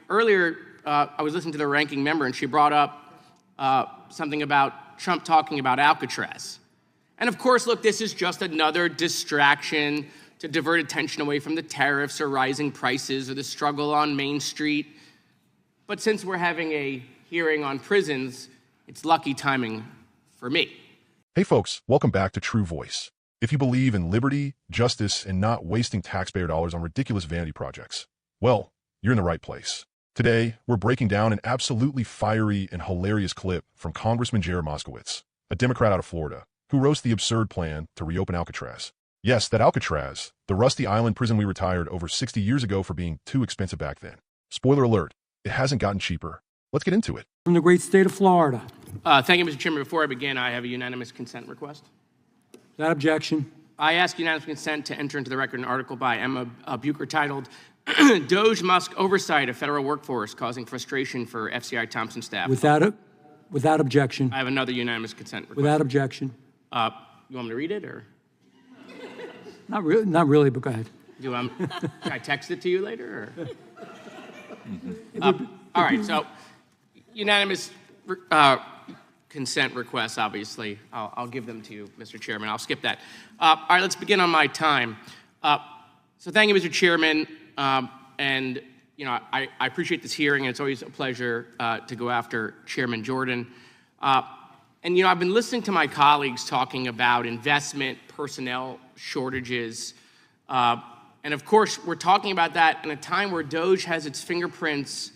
earlier, I was listening to the ranking member, and she brought up something about Trump talking about Alcatraz. And of course, look, this is just another distraction to divert attention away from the tariffs or rising prices or the struggle on Main Street. But since we're having a hearing on prisons, it's lucky timing for me. Hey folks, welcome back to True Voice. If you believe in liberty, justice, and not wasting taxpayer dollars on ridiculous vanity projects, well, you're in the right place. Today, we're breaking down an absolutely fiery and hilarious clip from Congressman Jared Moskowitz, a Democrat out of Florida, who roasts the absurd plan to reopen Alcatraz. Yes, that Alcatraz, the rusty island prison we retired over 60 years ago for being too expensive back then. Spoiler alert, it hasn't gotten cheaper. Let's get into it. From the great state of Florida. Thank you, Mr. Chairman. Before I begin, I have a unanimous consent request. Without objection. I ask unanimous consent to enter into the record an article by Emma Bucher titled, Doge Musk Oversight of Federal Workforce Causing Frustration for FCI Thompson Staff. Without objection. I have another unanimous consent request. Without objection. You want me to read it, or? Not really, but go ahead. Can I text it to you later, or? All right, so unanimous consent requests, obviously. I'll give them to you, Mr. Chairman. I'll skip that. All right, let's begin on my time. So thank you, Mr. Chairman. And, you know, I appreciate this hearing, and it's always a pleasure to go after Chairman Jordan. And, you know, I've been listening to my colleagues talking about investment, personnel shortages. And, of course, we're talking about that in a time where Doge has its fingerprints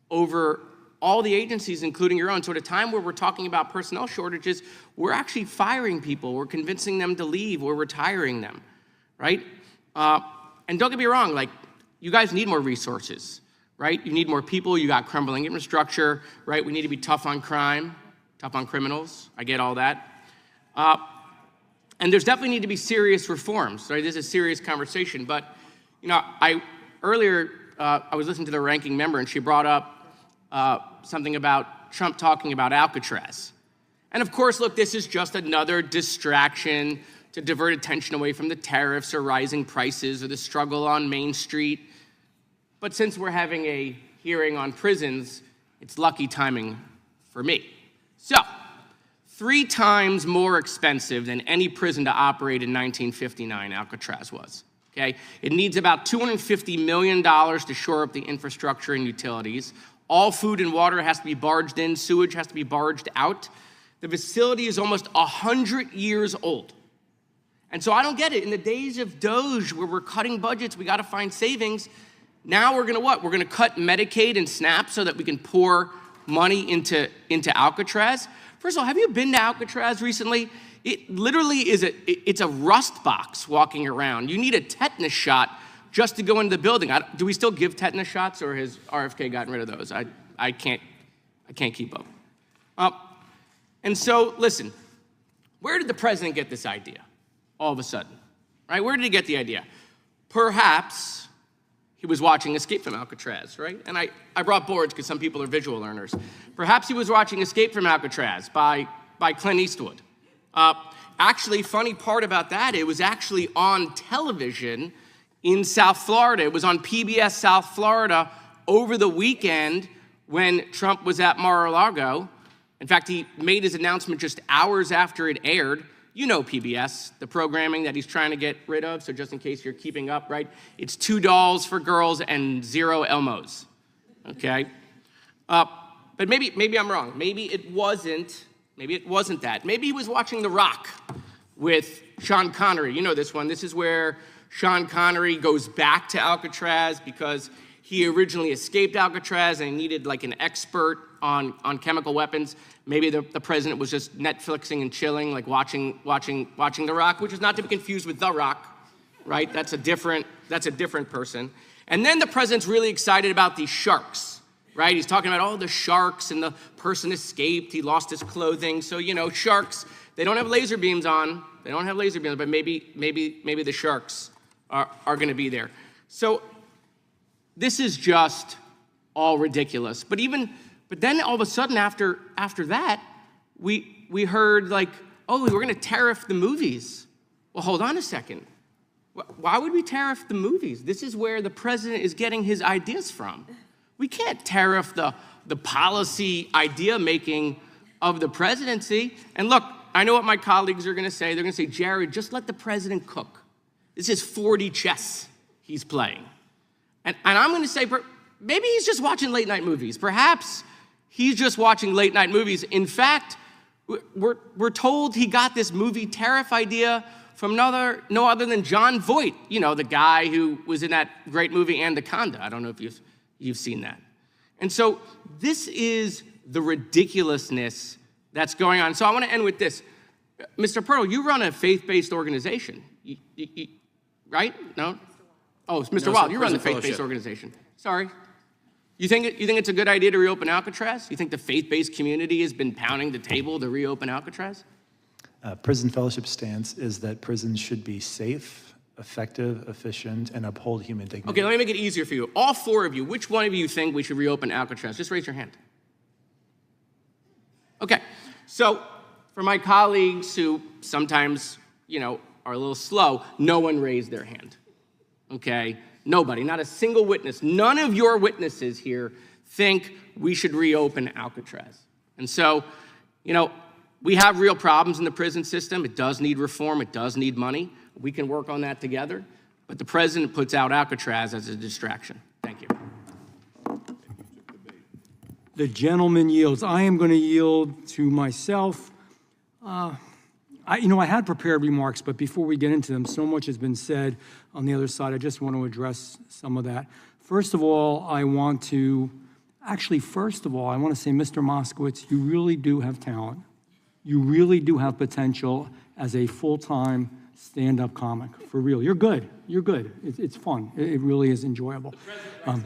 over all the agencies, including your own. So at a time where we're talking about personnel shortages, we're actually firing people. We're convincing them to leave. We're retiring them, right? And don't get me wrong, like, you guys need more resources, right? You need more people. You got crumbling infrastructure, right? We need to be tough on crime, tough on criminals. I get all that. And there's definitely need to be serious reforms, right? This is a serious conversation. But, you know, earlier I was listening to the ranking member, and she brought up something about Trump talking about Alcatraz. And of course, look, this is just another distraction to divert attention away from the tariffs or rising prices or the struggle on Main Street. But since we're having a hearing on prisons, it's lucky timing for me. So, 3 times more expensive than any prison to operate in 1959, Alcatraz was. Okay? It needs about $250 million to shore up the infrastructure and utilities. All food and water has to be barged in. Sewage has to be barged out. The facility is almost 100 years old. And so I don't get it. In the days of Doge, where we're cutting budgets, we got to find savings. Now we're going to what? We're going to cut Medicaid and SNAP so that we can pour money into Alcatraz. First of all, have you been to Alcatraz recently? It literally is it's a rust box walking around. You need a tetanus shot just to go into the building. Do we still give tetanus shots, or has RFK gotten rid of those? I can't keep up. And so, listen, where did the president get this idea all of a sudden, right? Where did he get the idea? Perhaps he was watching Escape from Alcatraz, right? And I brought boards because some people are visual learners. Perhaps he was watching Escape from Alcatraz by Clint Eastwood. Actually, funny part about that, it was actually on television in South Florida. It was on PBS South Florida over the weekend when Trump was at Mar-a-Lago. In fact, he made his announcement just hours after it aired. You know PBS, the programming that he's trying to get rid of, so just in case you're keeping up, right? It's 2 dolls for girls and 0 Elmos, okay? But maybe I'm wrong. Maybe it wasn't that. Maybe he was watching The Rock with Sean Connery. You know this one. This is where Sean Connery goes back to Alcatraz because he originally escaped Alcatraz and he needed like an expert on chemical weapons. Maybe the president was just Netflixing and chilling, like watching The Rock, which is not to be confused with The Rock, right? That's a different person. And then the president's really excited about these sharks, right? He's talking about, the sharks, and the person escaped. He lost his clothing. So, you know, sharks, they don't have laser beams on. They don't have laser beams, but maybe the sharks are going to be there. So this is just all ridiculous. But then all of a sudden after that, we heard like, we're going to tariff the movies. Well, hold on a second. Why would we tariff the movies? This is where the president is getting his ideas from. We can't tariff the policy idea making of the presidency. And look, I know what my colleagues are going to say. They're going to say, Jared, just let the president cook. This is 4D chess he's playing. And I'm going to say, maybe he's just watching late night movies. Perhaps he's just watching late night movies. In fact, we're told he got this movie tariff idea from no other than John Voight, you know, the guy who was in that great movie Anaconda. I don't know if you've seen that. And so this is the ridiculousness that's going on. So I want to end with this. Mr. Pearl, you run a faith-based organization, right? No? Oh, it's Mr. Wild, you run the faith-based organization. Sorry. You think it's a good idea to reopen Alcatraz? You think the faith-based community has been pounding the table to reopen Alcatraz? Prison Fellowship's stance is that prisons should be safe, effective, efficient, and uphold human dignity. Okay, let me make it easier for you. All four of you, which one of you think we should reopen Alcatraz? Just raise your hand. Okay, so for my colleagues who sometimes, you know, are a little slow, no one raised their hand, okay? Nobody, not a single witness. None of your witnesses here think we should reopen Alcatraz. And so, you know, we have real problems in the prison system. It does need reform. It does need money. We can work on that together. But the president puts out Alcatraz as a distraction. Thank you. The gentleman yields. I am going to yield to myself. I had prepared remarks, but before we get into them, so much has been said on the other side. I just want to address some of that. First of all, I want to say, Mr. Moskowitz, you really do have talent. You really do have potential as a full-time stand-up comic, for real. You're good. You're good. It's fun. It really is enjoyable. I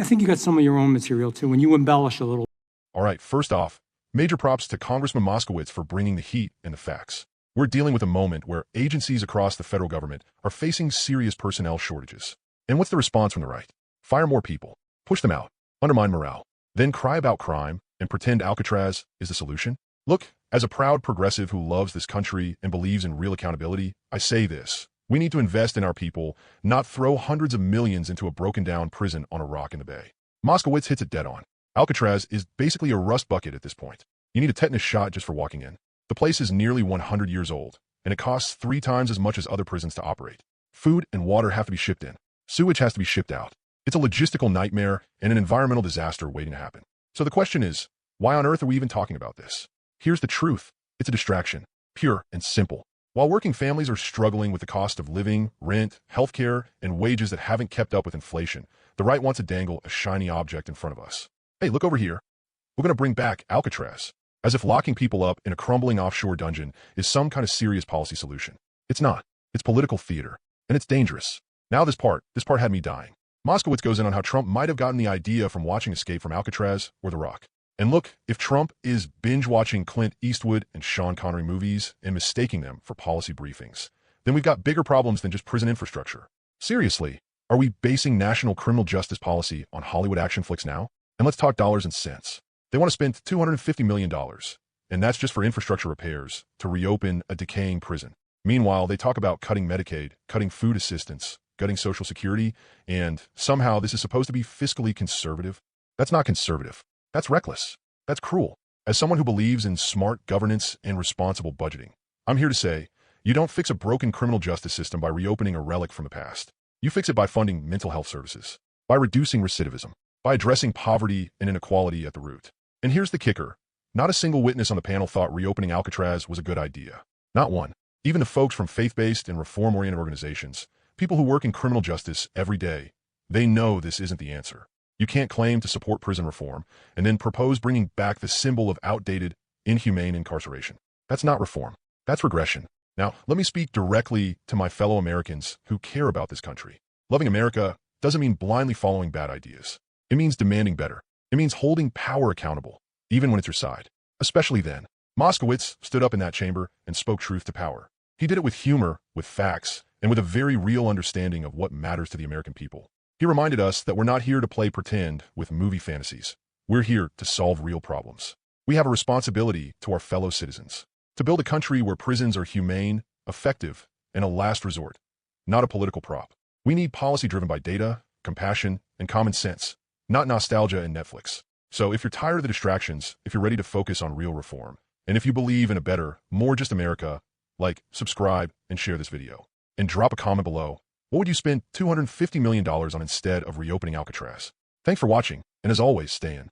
think you got some of your own material, too, and you embellish a little. All right, first off, major props to Congressman Moskowitz for bringing the heat and the facts. We're dealing with a moment where agencies across the federal government are facing serious personnel shortages. And what's the response from the right? Fire more people, push them out, undermine morale, then cry about crime and pretend Alcatraz is the solution? Look, as a proud progressive who loves this country and believes in real accountability, I say this. We need to invest in our people, not throw hundreds of millions into a broken-down prison on a rock in the bay. Moskowitz hits it dead on. Alcatraz is basically a rust bucket at this point. You need a tetanus shot just for walking in. The place is nearly 100 years old, and it costs 3 times as much as other prisons to operate. Food and water have to be shipped in. Sewage has to be shipped out. It's a logistical nightmare and an environmental disaster waiting to happen. So the question is, why on earth are we even talking about this? Here's the truth. It's a distraction, pure and simple. While working families are struggling with the cost of living, rent, healthcare, and wages that haven't kept up with inflation, the right wants to dangle a shiny object in front of us. Hey, look over here. We're going to bring back Alcatraz, as if locking people up in a crumbling offshore dungeon is some kind of serious policy solution. It's not. It's political theater, and it's dangerous. Now this part had me dying. Moskowitz goes in on how Trump might have gotten the idea from watching Escape from Alcatraz or The Rock. And look, if Trump is binge-watching Clint Eastwood and Sean Connery movies and mistaking them for policy briefings, then we've got bigger problems than just prison infrastructure. Seriously, are we basing national criminal justice policy on Hollywood action flicks now? And let's talk dollars and cents. They want to spend $250 million, and that's just for infrastructure repairs to reopen a decaying prison. Meanwhile, they talk about cutting Medicaid, cutting food assistance, cutting Social Security, and somehow this is supposed to be fiscally conservative. That's not conservative. That's reckless. That's cruel. As someone who believes in smart governance and responsible budgeting, I'm here to say, you don't fix a broken criminal justice system by reopening a relic from the past. You fix it by funding mental health services, by reducing recidivism, by addressing poverty and inequality at the root. And here's the kicker. Not a single witness on the panel thought reopening Alcatraz was a good idea. Not one. Even the folks from faith-based and reform-oriented organizations, people who work in criminal justice every day, they know this isn't the answer. You can't claim to support prison reform and then propose bringing back the symbol of outdated, inhumane incarceration. That's not reform. That's regression. Now, let me speak directly to my fellow Americans who care about this country. Loving America doesn't mean blindly following bad ideas. It means demanding better. It means holding power accountable, even when it's your side. Especially then. Moskowitz stood up in that chamber and spoke truth to power. He did it with humor, with facts, and with a very real understanding of what matters to the American people. He reminded us that we're not here to play pretend with movie fantasies. We're here to solve real problems. We have a responsibility to our fellow citizens, to build a country where prisons are humane, effective, and a last resort, not a political prop. We need policy driven by data, compassion, and common sense, not nostalgia and Netflix. So if you're tired of the distractions, if you're ready to focus on real reform, and if you believe in a better, more just America, like, subscribe, and share this video. And drop a comment below. What would you spend $250 million on instead of reopening Alcatraz? Thanks for watching, and as always, stay in.